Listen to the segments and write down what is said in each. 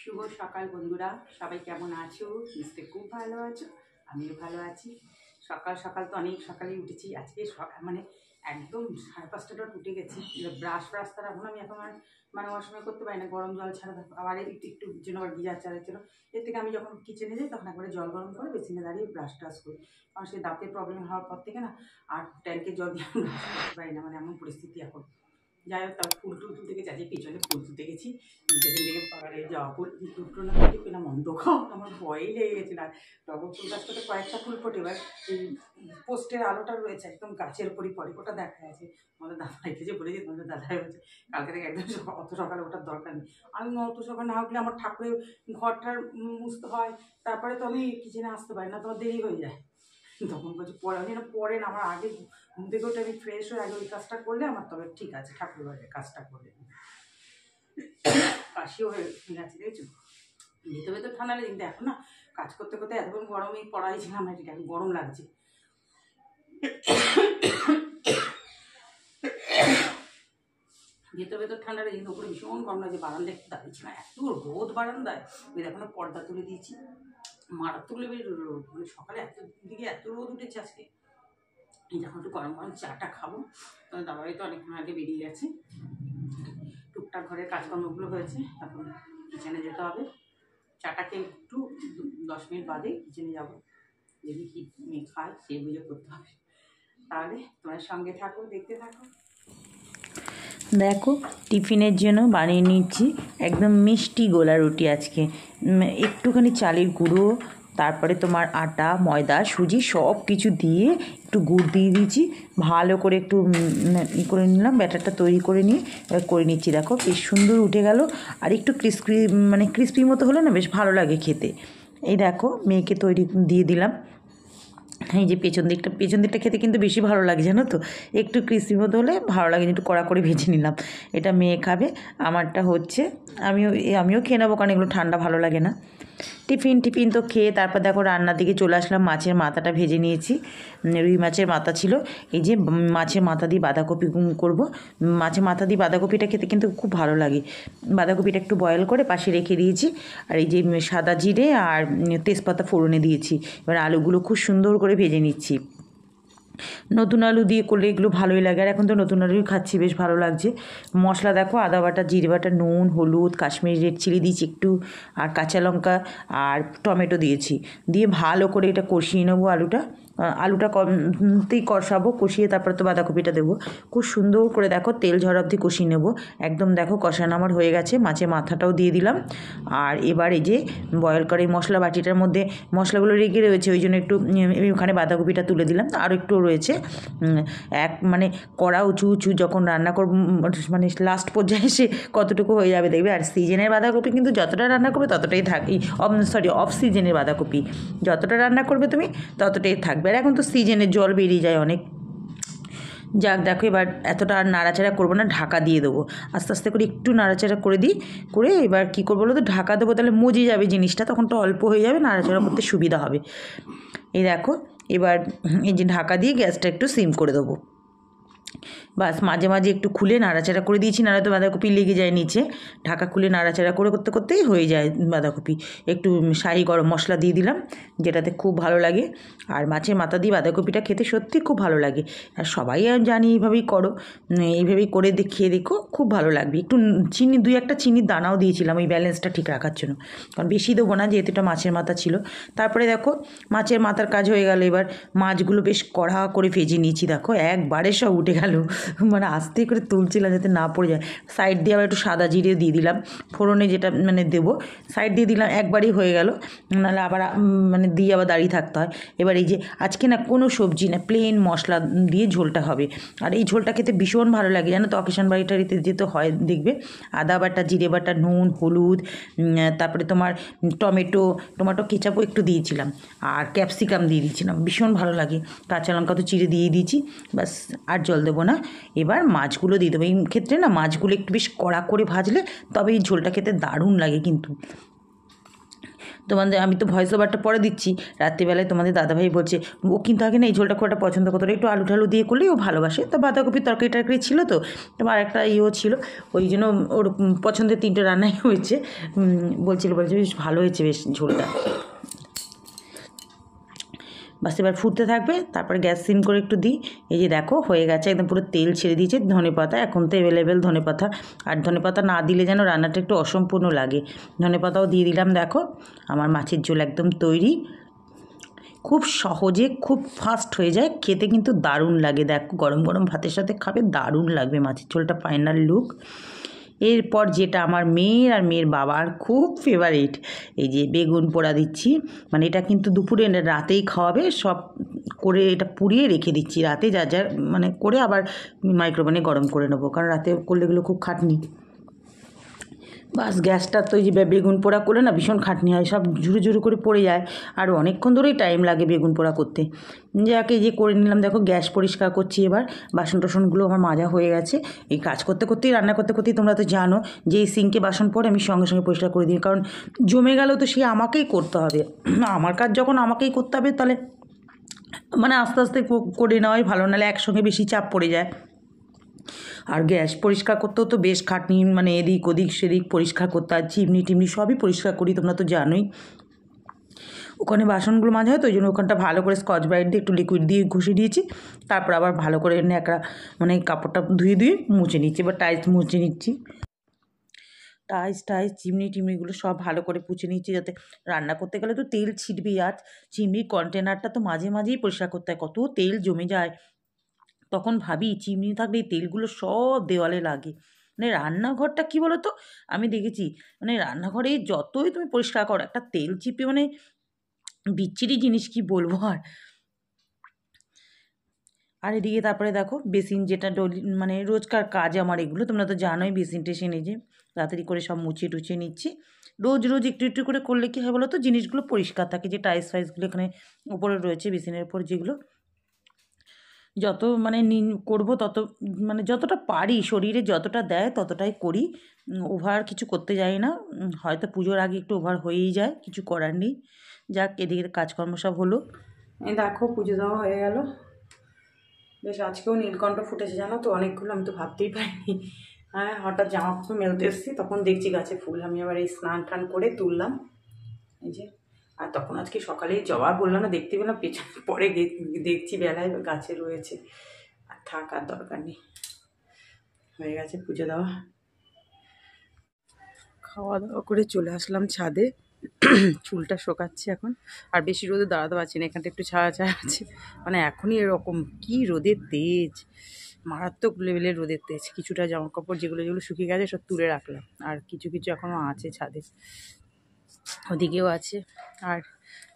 শুভ সকাল বন্ধুরা, সবাই কেমন আছো? নিশ্চয়ই খুব ভালো আছো, আমিও ভালো আছি। সকাল সকাল তো অনেক সকালেই উঠেছি আজকে, মানে একদম 5:30টায় উঠে গেছি। ব্রাশ তার এখন আমি এখন আর মানে অসময় করতে পারি না, গরম জল ছাড়া আবার একটু জন্য আবার গিজার চালের জন্য। এর থেকে আমি যখন কিচেনে যাই তখন একবারে জল গরম করে বেসিনে দাঁড়িয়ে ব্রাশ করি, কারণ সেই দাঁতের প্রবলেম হওয়ার পর থেকে না আর ট্যাঙ্কের জল দিয়ে আমি ব্রাশ করতে পারি না, মানে এমন পরিস্থিতি এখন। যাই হোক, তার ফুল টুল তুলতে গেছি, আজকে পিছনে ফুল তুলতে গেছি, পেছন থেকে পাড়ারে যাওয়া ফুল দুটো না ফুল কিনা মন্দ খাও, আমার ভয়ই লেগে গেছে। না টগর ফুল গাছটাতে কয়েকটা ফুল ফোটে, এবার এই পোস্টের আলোটা রয়েছে একদম গাছের উপরই পড়ে, ওটা দেখা আছে। আমাদের দাদা এসে বলেছি, তোমাদের দাদাই বলছে কালকে থেকে একদম অত সকালে ওঠার দরকার নেই। আমি অত সকাল না উঠলে আমার ঠাকুরের ঘরটার মুছতে হয়, তারপরে তো আমি কিচেনে আসতে পারি না, তোমার দেরি হয়ে যায়। তখন বলছি পরে, আমি না পরে না, আমার আগে ঘুম থেকে উঠে আমি ফ্রেশ হয়ে আগে ওই কাজটা করলে আমার তবে ঠিক আছে, ঠাকুর ঘরের কাজটা করলে। কাশিও হয়ে গেছে দেখছো, ভেতরে ভেতর ঠান্ডা লাগে, কিন্তু এখন না কাজ করতে করতে এতক্ষণ গরমেই পড়াই ছিলাম, এখন গরম লাগছে। ভেতর ভেতর ঠান্ডা লাগে, কিন্তু ওপরে ভীষণ গরম লাগছে। বারান্দায় একটু দাঁড়িয়েছি না, এত রোদ বারান্দায়। ওই দেখো না, পর্দা তুলে দিয়েছি, মারাত্মক লেভেল রোদ, মানে সকালে এত দিকে এত রোদ উঠেছে আজকে। যখন একটু গরম গরম চাটা খাবো, তখন দাদাভাই তো অনেকক্ষণ আগে বেরিয়ে গেছে, টুকটাক ঘরের কাজকর্মগুলো হয়েছে, এখন কিচেনে যেতে হবে। চাটা খেয়ে একটু 10 মিনিট বাদে কিচেনে যাবো, যদি কি মেয়ে খায় সে বুঝে করতে হবে। তাহলে তোমার সঙ্গে থাকো, দেখতে থাকো। দেখো টিফিনের জন্য বানিয়ে নিচ্ছি একদম মিষ্টি গোলা রুটি। আজকে একটুখানি চালের গুঁড়ো, তারপরে তোমার আটা, ময়দা, সুজি সব কিছু দিয়ে একটু গুড় দিয়ে দিয়েছি, ভালো করে একটু করে নিলাম, ব্যাটারটা তৈরি করে নিয়ে এবার করে নিচ্ছি। দেখো বেশ সুন্দর উঠে গেল, আর একটু ক্রিস্পি মতো হলে না বেশ ভালো লাগে খেতে। এই দেখো মেয়েকে তৈরি দিয়ে দিলাম। এই যে পেছন দিকটা খেতে কিন্তু বেশি ভালো লাগে, জানো তো, একটু ক্রিস্পি মতো হলে ভালো লাগে, একটু কড়া করে ভেজে নিলাম। এটা মেয়ে খাবে, আমারটা হচ্ছে আমিও খেয়ে নেবো, কারণ এগুলো ঠান্ডা ভালো লাগে না। টিফিন তো খেয়ে তারপর দেখো রান্নার দিকে চলে আসলাম। মাছের মাথাটা ভেজে নিয়েছি, রুই মাছের মাথা ছিল। এই যে মাছের মাথা দিয়ে বাঁধাকপি করব। মাছের মাথা দিয়ে বাঁধাকপিটা খেতে কিন্তু খুব ভালো লাগে। বাঁধাকপিটা একটু বয়েল করে পাশে রেখে দিয়েছি, আর এই যে সাদা জিরে আর তেজপাতা ফোড়নে দিয়েছি। এবার আলুগুলো খুব সুন্দর করে ভেজে নিচ্ছি। নতুন আলু দিয়ে করলে এগুলো ভালোই লাগে, আর এখন তো নতুন আলুই খাচ্ছি, বেশ ভালো লাগছে। মশলা দেখো, আদা বাটা, জিরে বাটা, নুন, হলুদ, কাশ্মীরি রেড চিলি দিয়েছি একটু, আর কাঁচা লঙ্কা আর টমেটো দিয়েছি, দিয়ে ভালো করে এটা কষিয়ে নেবো। আলুটা কমতেই কষাবো, কষিয়ে তারপরে তো বাঁধাকপিটা দেবো। খুব সুন্দর করে দেখো তেল ঝরা অবধি কষিয়ে নেবো। একদম দেখো কষানো আমার হয়ে গেছে, মাছের মাথাটাও দিয়ে দিলাম। আর এবার এই যে বয়েল করে মশলা বাটিটার মধ্যে মশলাগুলো রেখে রয়েছে, ওই জন্য একটু ওখানে বাঁধাকপিটা তুলে দিলাম, আরও একটু রয়েছে। মানে কড়া উঁচু যখন রান্না করব, মানে লাস্ট পর্যায়ে এসে কতটুকু হয়ে যাবে দেখবে। আর সিজনের বাঁধাকপি কিন্তু যতটা রান্না করবে ততটাই অফ সিজনের বাঁধাকপি যতটা রান্না করবে তুমি ততটাই থাকবে। আর এখন তো সিজনের জল বেরিয়ে যায় অনেক। যাক দেখো, এবার এতটা আর নাড়াচাড়া করবো না, ঢাকা দিয়ে দেবো। আস্তে আস্তে করে একটু নাড়াচাড়া করে এবার কী করবো বলো তো, ঢাকা দেবো, তাহলে মজে যাবে জিনিসটা, তখন তো অল্প হয়ে যাবে, নাড়াচাড়া করতে সুবিধা হবে। এই দেখো এবার এই যে ঢাকা দিয়ে গ্যাসটা একটু সিম করে দেবো। বাস মাঝে মাঝে একটু খুলে নাড়াচাড়া করে দিয়েছি, নাহলে তো বাঁধাকপি লেগে যায় নিচে। ঢাকা খুলে নাড়াচাড়া করতেই হয়ে যায় বাঁধাকপি। একটু শাহি গরম মশলা দিয়ে দিলাম, যেটাতে খুব ভালো লাগে। আর মাছের মাথা দিয়ে বাঁধাকপিটা খেতে সত্যি খুব ভালো লাগে, আর সবাই জানি এইভাবেই করো, এইভাবেই করে খেয়ে দেখো, খুব ভালো লাগবে। একটু একটা চিনির দানাও দিয়েছিলাম ওই ব্যালেন্সটা ঠিক রাখার জন্য, কারণ বেশি দেবো না, যেহেতু এটা মাছের মাথা ছিল। তারপরে দেখো মাছের মাথার কাজ হয়ে গেল, এবার মাছগুলো বেশ কড়া করে ভেজে নিয়েছি। দেখো একবারে সব উঠে গেল, মানে আস্তে করে তুলছিলাম যাতে না পড়ে যায়। সাইড দিয়ে আবার একটু সাদা জিরে দিয়ে দিলাম, ফোড়নে যেটা মানে দেবো, সাইড দিয়ে দিলাম, একবারই হয়ে গেল, নাহলে আবার মানে দিয়ে আবার দাঁড়িয়ে থাকতে হয়। এবার এই যে আজকে না কোনো সবজি না, প্লেন মশলা দিয়ে ঝোলটা হবে, আর এই ঝোলটা খেতে ভীষণ ভালো লাগে, জানো তো। অকেশন বাড়িটারিতে যেতে হয় দেখবে, আদা বাটা, জিরে বাটা, নুন, হলুদ, তারপরে তোমার টমেটো কেচাপও একটু দিয়েছিলাম, আর ক্যাপসিকাম দিয়ে দিয়েছিলাম, ভীষণ ভালো লাগে। কাঁচা লঙ্কা তো চিড়ে দিয়ে দিয়েছি, ব্যাস আর জল দেবো না। এবার মাছগুলো দিয়ে দেবো। এই ক্ষেত্রে না মাছগুলো একটু বেশ কড়া করে ভাজলে তবে এই ঝোলটা খেতে দারুণ লাগে কিন্তু। তোমাদের আমি তো ভয়েস ওভারটা পরে দিচ্ছি। রাত্রিবেলায় তোমাদের দাদাভাই বলছে ও কিন্তু আগে না এই ঝোলটা খুব একটা পছন্দ করতো না, একটু আলু টালু দিয়ে করলেই ও ভালোবাসে। তো বাঁধাকপির তরকারি টরকারি ছিল, তো তোমার একটা ইয়েও ছিল, ওই জন্য ওর পছন্দের 3টে রান্নাই হয়েছে। বলছে বেশ ভালো হয়েছে বেশ ঝোলটা। বাস এবার ফুটতে থাকবে, তারপরে গ্যাস সিম করে একটু দিই। এই যে দেখো হয়ে গেছে, একদম পুরো তেল ছেড়ে দিয়েছে। ধনেপাতা এখন তো অ্যাভেলেবেল ধনেপাতা, আর ধনেপাতা না দিলে যেন রান্নাটা একটু অসম্পূর্ণ লাগে। ধনেপাতাও দিয়ে দিলাম। দেখো আমার মাছের ঝোল একদম তৈরি, খুব সহজে খুব ফাস্ট হয়ে যায়, খেতে কিন্তু দারুণ লাগে। দেখো গরম গরম ভাতের সাথে খাবে, দারুণ লাগবে মাছের ঝোলটা। Final look. এরপর যেটা আমার মেয়ের আর মেয়ের বাবার খুব ফেভারিট, এই যে বেগুন পোড়া দিচ্ছি। মানে এটা কিন্তু দুপুরে রাতেই খাওয়াবে, সব করে এটা পুড়িয়ে রেখে দিচ্ছি। রাতে যা যা মানে করে আবার মাইক্রোওভেনে গরম করে নেবো, কারণ রাতে করলে এগুলো খুব খাটনি। বাস গ্যাসটা তো এই যে বেগুন পোড়া করলে না ভীষণ খাটনি হয়, সব ঝুরু ঝুরু করে পড়ে যায়, আর অনেকক্ষণ ধরেই টাইম লাগে বেগুন পোড়া করতে। যাকে যে করে নিলাম। দেখো গ্যাস পরিষ্কার করছি এবার, বাসন টাসনগুলো আমার মাজা হয়ে গেছে। এই কাজ করতে করতেই রান্না করতে করতেই তোমরা তো জানো যে এই সিঙ্কে বাসন পড়ে আমি সঙ্গে সঙ্গে পরিষ্কার করে দিই, কারণ জমে গেলেও তো সে আমাকেই করতে হবে। আমার কাজ যখন আমাকেই করতে হবে, তাহলে মানে আস্তে আস্তে করে নেওয়াই ভালো, নাহলে একসঙ্গে বেশি চাপ পড়ে যায়। আর গ্যাস পরিষ্কার করতেও তো বেশ খাটনি, মানে এদিক ওদিক সেদিক পরিষ্কার করতে হয়, চিমনি টিমনি সবই পরিষ্কার করি, তোমরা তো জানোই। ওখানে বাসনগুলো মাজা হয় তো, ওই জন্য ওখানটা ভালো করে স্কচ ব্রাইট দিয়ে একটু লিকুইড দিয়ে ঘষে দিয়েছি। তারপর আবার ভালো করে ন্যাকড়া মানে কাপড়টা ধুয়ে মুছে নিচ্ছি, বা টাইলস মুছে নিচ্ছি। টাইলস চিমনি টিমনিগুলো সব ভালো করে পুছে নিচ্ছি, যাতে রান্না করতে গেলে তো তেল ছিটবেই। আর চিমনির কন্টেনারটা তো মাঝে মাঝেই পরিষ্কার করতে হয়, কত তেল জমে যায়। তখন ভাবি চিমনি থাকলে এই তেলগুলো সব দেওয়ালে লাগে। মানে রান্নাঘরটা কী বলো তো, আমি দেখেছি মানে রান্নাঘরে যতই তুমি পরিষ্কার করো, একটা তেল চিপে মানে বিচ্ছিরি জিনিস, কি বলবো। আর এদিকে তারপরে দেখো বেসিন, যেটা মানে রোজকার কাজ আমার এগুলো, তোমরা তো জানোই। বেসিন টেসিন এই যে তাড়াতাড়ি করে সব মুছিয়ে টুচিয়ে নিচ্ছি। রোজ রোজ একটু একটু করে করলে কী হয় বলো তো, জিনিসগুলো পরিষ্কার থাকে। যে টাইলস ফাইলসগুলো এখানে উপরে রয়েছে বেসিনের উপর, যেগুলো যত মানে করবো তত, মানে যতটা পারি শরীরে যতটা দেয় ততটাই করি। ওভার কিছু করতে যাই না। হয়তো পুজোর আগে একটু ওভার হয়েই যায়, কিছু করার নেই। যাক, এদিকে কাজকর্ম সব হলো। এই দেখো পুজো দেওয়া হয়ে গেল। বেশ আজকেও নীলকণ্ঠ ফুটেছে জানো তো, অনেকগুলো, আমি তো ভাবতেই পারিনি। হ্যাঁ, হঠাৎ জামা কাপড় মেলতে এসেছি, তখন দেখছি গাছে ফুল। আমি আবার এই স্নান টান করে তুললাম, এই যে। আর তখন আজকে সকালেই জবা বললাম না, দেখতে পেলাম, পেছনে পরে দেখছি বেলায় গাছে রয়েছে। আর থাক, আর দরকার নেই, হয়ে গেছে পুজো দেওয়া। খাওয়া দাওয়া করে চলে আসলাম ছাদে, চুলটা শোকাচ্ছি এখন। আর বেশি রোদে দাঁড়াতে পারছি না, এখানটা একটু ছায়া ছায়া আছে। মানে এখনই এরকম কি রোদের তেজ, মারাত্মক লেভেলের রোদের তেজ। কিছুটা জামা কাপড় যেগুলো যেগুলো শুকিয়ে গেছে সব তুলে রাখলাম, আর কিছু কিছু এখনও আছে ছাদে, ওদিকেও আছে। আর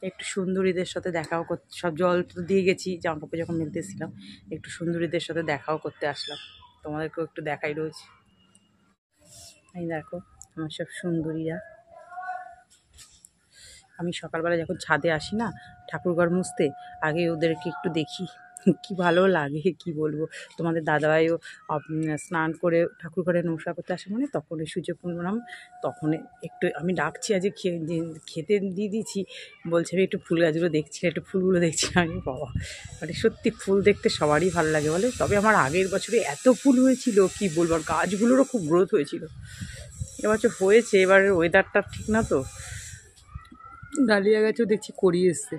একটু সুন্দরীদের সাথে দেখাও করতে, সব জল তো দিয়ে গেছি জামা কাপড় যখন মেলতে এসেছিলাম, একটু সুন্দরীদের সাথে দেখাও করতে আসলাম, তোমাদেরকেও একটু দেখাই রয়েছে। এই দেখো আমার সব সুন্দরীরা। আমি সকালবেলা যখন ছাদে আসি না ঠাকুরঘর মুছতে, আগে ওদেরকে একটু দেখি, কি ভালো লাগে কি বলবো। তোমাদের দাদাভাইও স্নান করে ঠাকুরঘরে নমস্কার করতে আসে, মানে তখন ওই সূর্য প্রণাম, তখন একটু আমি ডাকছি, আজ খেতে দিয়ে দিয়েছি, বলছে আমি একটু ফুল গাছগুলো দেখছি, একটু ফুলগুলো দেখছি। আমি বাবা, মানে সত্যি ফুল দেখতে সবারই ভালো লাগে বলে। তবে আমার আগের বছরে এত ফুল হয়েছিল কি বলবো, আর গাছগুলোরও খুব গ্রোথ হয়েছিল। এবছর হয়েছে, এবার ওয়েদারটা ঠিক না তো, ডালিয়া গাছও দেখছি করিয়ে এসছে।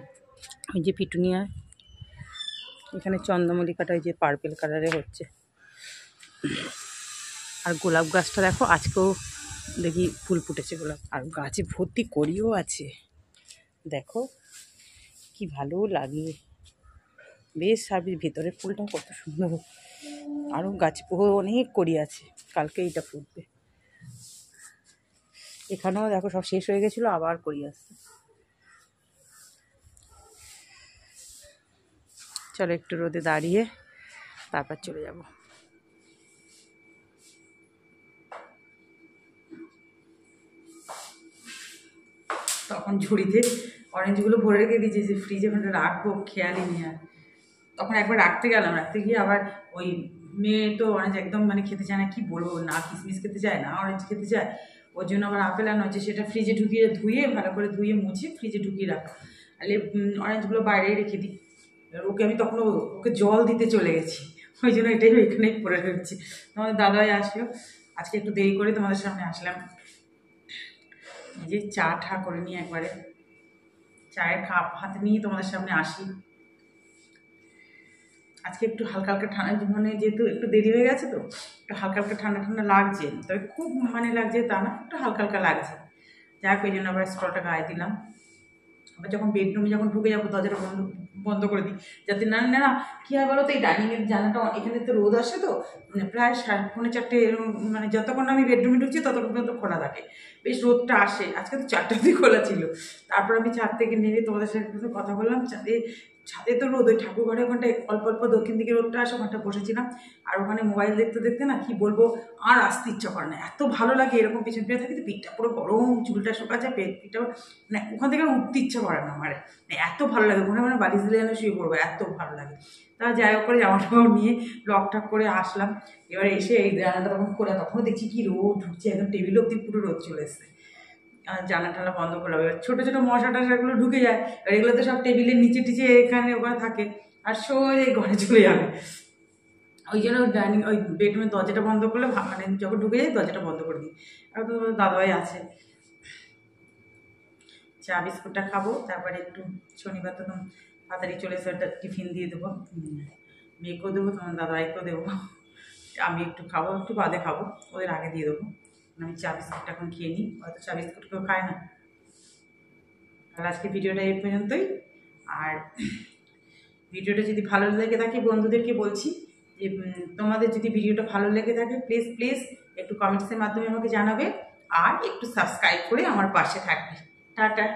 ওই যে পিটুনিয়া, এখানে চন্দ্রমল্লিকাটা ওই যে পার্পেল কালারে হচ্ছে। আর গোলাপ গাছটা দেখো আজকেও দেখি ফুল ফুটেছে গোলাপ, আর গাছে ভর্তি করিও আছে। দেখো কি ভালো লাগে বেশ। আর ভেতরের ফুলটাও কত সুন্দর। আরও গাছ অনেক করি আছে, কালকে এইটা ফুটবে। এখানেও দেখো সব শেষ হয়ে গেছিলো, আবার করি আসছে। চলো একটু রোদে দাঁড়িয়ে তারপর চলে যাব। তখন ঝুড়িতে অরেঞ্জগুলো ভরে রেখে দিয়েছি, যে ফ্রিজে ওখানে রাখবো, খেয়ালই নেই। আর তখন একবার রাখতে গেলাম, রাখতে গিয়ে আবার ওই মেয়ে তো অরেঞ্জ একদম মানে খেতে চায় না, কি বলবো, না কিসমিস খেতে চায় না অরেঞ্জ খেতে চায়। ওর জন্য আবার আপেল আনা হচ্ছে, সেটা ফ্রিজে ঢুকিয়ে ধুয়ে ভালো করে ধুয়ে মুছে ফ্রিজে ঢুকিয়ে রাখো। তাহলে অরেঞ্জগুলো বাইরেই রেখে দিই। এবার ওকে আমি তখন ওকে জল দিতে চলে গেছি, ওই জন্য এটাই ওইখানেই পড়ে রয়েছি। তোমাদের দাদাই আসলো, আজকে একটু দেরি করে তোমাদের সামনে আসলাম। এই যে চা ঠা করে নিয়ে একবারে চায়ের কাপ হাতে নিয়ে তোমাদের সামনে আসি। আজকে একটু হালকা হালকা ঠান্ডা, মানে যেহেতু একটু দেরি হয়ে গেছে তো একটু হালকা হালকা ঠান্ডা ঠান্ডা লাগছে, তবে খুব মানে লাগছে তা না, একটু হালকা হালকা লাগছে। যাক ওই জন্য আবার স্টলটা গায়ে দিলাম। আবার যখন বেডরুমে যখন ঢুকে যাবো দরজাটা বন্ধ বন্ধ করে দিই, যাতে না না কী হয় বলো তো, এই ডাইনিংয়ের জানাটা এখানে তো রোদ আসে তো, মানে প্রায় 4:30 মানে যতক্ষণ আমি বেডরুমে ঢুকছি ততক্ষণ পর্যন্ত খোলা থাকে, বেশ রোদটা আসে। আজকে তো 4টাতেই খোলা ছিল। তারপর আমি ছাদ থেকে নেমে তোমাদের সাথে কথা বললাম, ছাদে তো রোদ, ওই ঠাকুর ঘরে ওখানটায় অল্প অল্প দক্ষিণ দিকে রোদটা আসে, ওখানটা বসেছিলাম। আর ওখানে মোবাইল দেখতে দেখতে না কি বলবো, আর আসতে ইচ্ছা করে না, এত ভালো লাগে এরকম পিছন ফিরে থাকি তো, পিঠটা পুরো গরম, চুলটা শোকাচ্ছে, পিঠটা মানে ওখান থেকে উঠতে ইচ্ছা করে না আমার, মানে এত ভালো লাগে, মনে মানে বাড়ি দিলে যেন শুয়ে পড়বো, এত ভালো লাগে। তা যাই হোক করে জামা টামাও নিয়ে লক ঠাক করে আসলাম। এবার এসে এই জানালাটা তখন খোলা, তখনও দেখছি কি রোদ ঢুকছে, একদম টেবিল অব্দি পুরো রোদ চলে এসছে। জানলা টালা বন্ধ করলাম। এবার ছোটো ছোটো মশা টশাগুলো ঢুকে যায়, আর এগুলো তো সব টেবিলের নিচে টিচে এখানে ওখানে থাকে, আর সোজা ঘরে চলে যাবে। ওই জন্য ওই বেডরুমের দরজাটা বন্ধ করলে মানে যখন ঢুকে যায় দরজাটা বন্ধ করে দিই। আর তো দাদাভাই আছে, চা বিস্কুটটা খাবো, তারপরে একটু শনিবার তো তাড়াতাড়ি চলে এসে একটা টিফিন দিয়ে দেবো, মেয়েকেও দেবো, তোমার দাদাভাইকেও দেবো। আমি একটু খাবো, একটু বাদে খাবো, ওদের আগে দিয়ে দেবো। আমি চা বিস্কুটটা এখন খেয়ে নিই, হয়তো চা বিস্কুট কেউ খায় না। আর আজকে ভিডিওটা এই পর্যন্তই। আর ভিডিওটা যদি ভালো লেগে থাকে, বন্ধুদেরকে বলছি যে তোমাদের যদি ভিডিওটা ভালো লেগে থাকে প্লিজ প্লিজ একটু কমেন্টসের মাধ্যমে আমাকে জানাবে, আর একটু সাবস্ক্রাইব করে আমার পাশে থাকবে। টাটা।